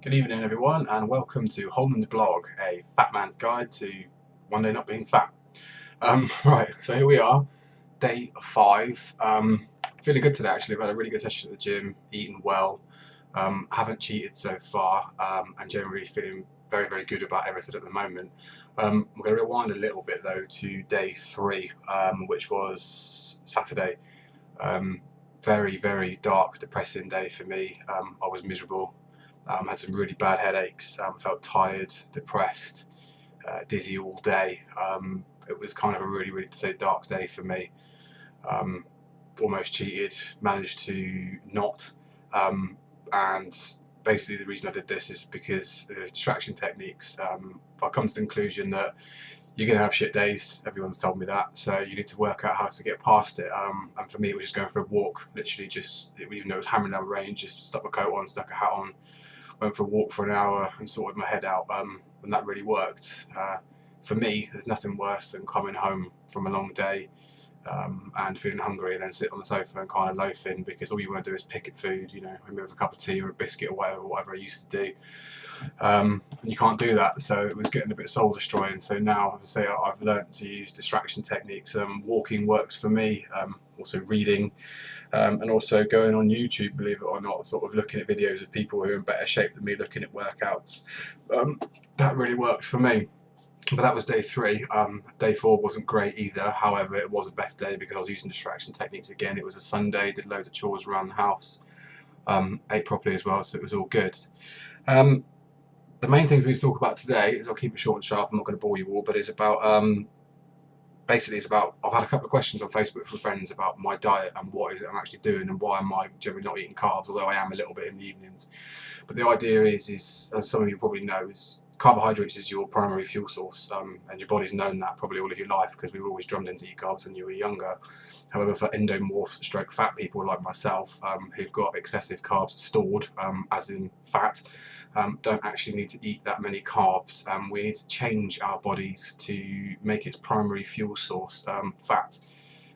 Good evening everyone and welcome to Holman's blog, a fat man's guide to one day not being fat. Right, so here we are, day 5. Feeling good today actually. I've had a really good session at the gym, eaten well, haven't cheated so far, and generally feeling very good about everything at the moment. I'm going to rewind a little bit though to day 3, which was Saturday. Very dark, depressing day for me. I was miserable. Had some really bad headaches, felt tired, depressed, dizzy all day. It was kind of a really dark day for me. Almost cheated, managed to not, and basically the reason I did this is because distraction techniques. I come to the conclusion that you're going to have shit days, everyone's told me that, so you need to work out how to get past it. And for me it was just going for a walk, literally even though it was hammering down rain, just stuck my coat on, stuck a hat on, went for a walk for an hour and sorted my head out, and that really worked. For me, there's nothing worse than coming home from a long day and feeling hungry and then sit on the sofa and kind of loafing because all you want to do is pick at food, maybe with a cup of tea or a biscuit or whatever I used to do. You can't do that, so it was getting a bit soul destroying. So now, as I say, I've learned to use distraction techniques. Walking works for me, also reading, and also going on YouTube, believe it or not, sort of looking at videos of people who are in better shape than me, looking at workouts. That really worked for me. But that was day 3. Day 4 wasn't great either. However, it was a better day because I was using distraction techniques again. It was a Sunday, did loads of chores around the house, ate properly as well, so it was all good. The main things we talk about today is, I'll keep it short and sharp, I'm not going to bore you all, but it's about, basically it's about, I've had a couple of questions on Facebook from friends about my diet and what is it I'm actually doing and why am I generally not eating carbs, although I am a little bit in the evenings. But the idea is as some of you probably know, is carbohydrates is your primary fuel source, and your body's known that probably all of your life because we were always drummed into eat carbs when you were younger. However, for endomorphs stroke fat people like myself, who've got excessive carbs stored, as in fat, don't actually need to eat that many carbs. We need to change our bodies to make its primary fuel source fat.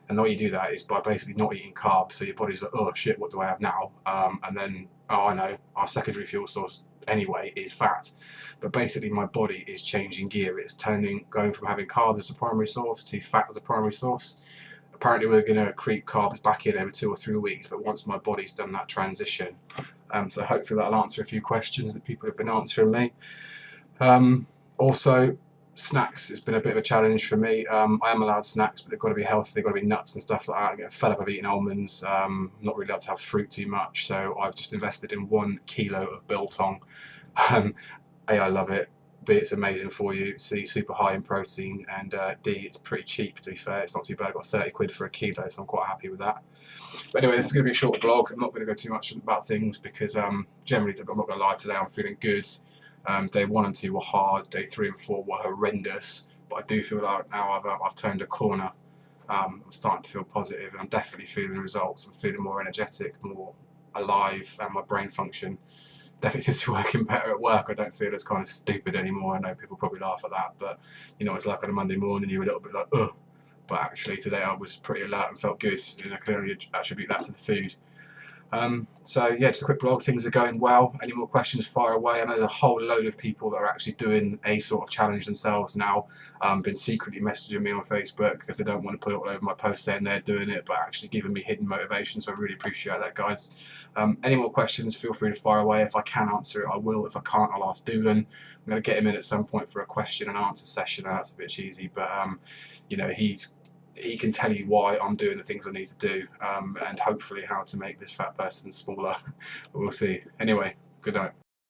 And the way you do that is by basically not eating carbs. So your body's like, oh shit, what do I have now? And then, oh, I know, our secondary fuel source anyway is fat. But basically my body is changing gear. It's going from having carbs as a primary source to fat as a primary source. Apparently we're going to creep carbs back in over 2 or 3 weeks, but once my body's done that transition. So hopefully that'll answer a few questions that people have been answering me. Also, snacks has been a bit of a challenge for me. I am allowed snacks, but they've got to be healthy, they've got to be nuts and stuff like that. I get fed up of eating almonds, not really allowed to have fruit too much, so I've just invested in 1 kilo of biltong. A, I love it. B, it's amazing for you. C, super high in protein, and D, it's pretty cheap, to be fair. It's not too bad. I got 30 quid for a kilo, so I'm quite happy with that. But anyway, this is going to be a short vlog. I'm not going to go too much about things because generally, I'm not going to lie, today I'm feeling good. Day 1 and 2 were hard. Day 3 and 4 were horrendous. But I do feel like now I've turned a corner. I'm starting to feel positive, and I'm definitely feeling the results. I'm feeling more energetic, more alive, and my brain function definitely just working better at work. I don't feel as kind of stupid anymore. I know people probably laugh at that, but it's like on a Monday morning you're a little bit like, ugh. But actually today I was pretty alert and felt good, and I can only attribute that to the food. So yeah, just a quick blog. Things are going well. Any more questions, fire away. I know there's a whole load of people that are actually doing a sort of challenge themselves now. Been secretly messaging me on Facebook because they don't want to put it all over my post saying they're doing it, but actually giving me hidden motivation. So I really appreciate that, guys. Any more questions, feel free to fire away. If I can answer it, I will. If I can't, I'll ask Doolan. I'm going to get him in at some point for a question and answer session. That's a bit cheesy, but he can tell you why I'm doing the things I need to do, and hopefully how to make this fat person smaller. We'll see. Anyway, good night.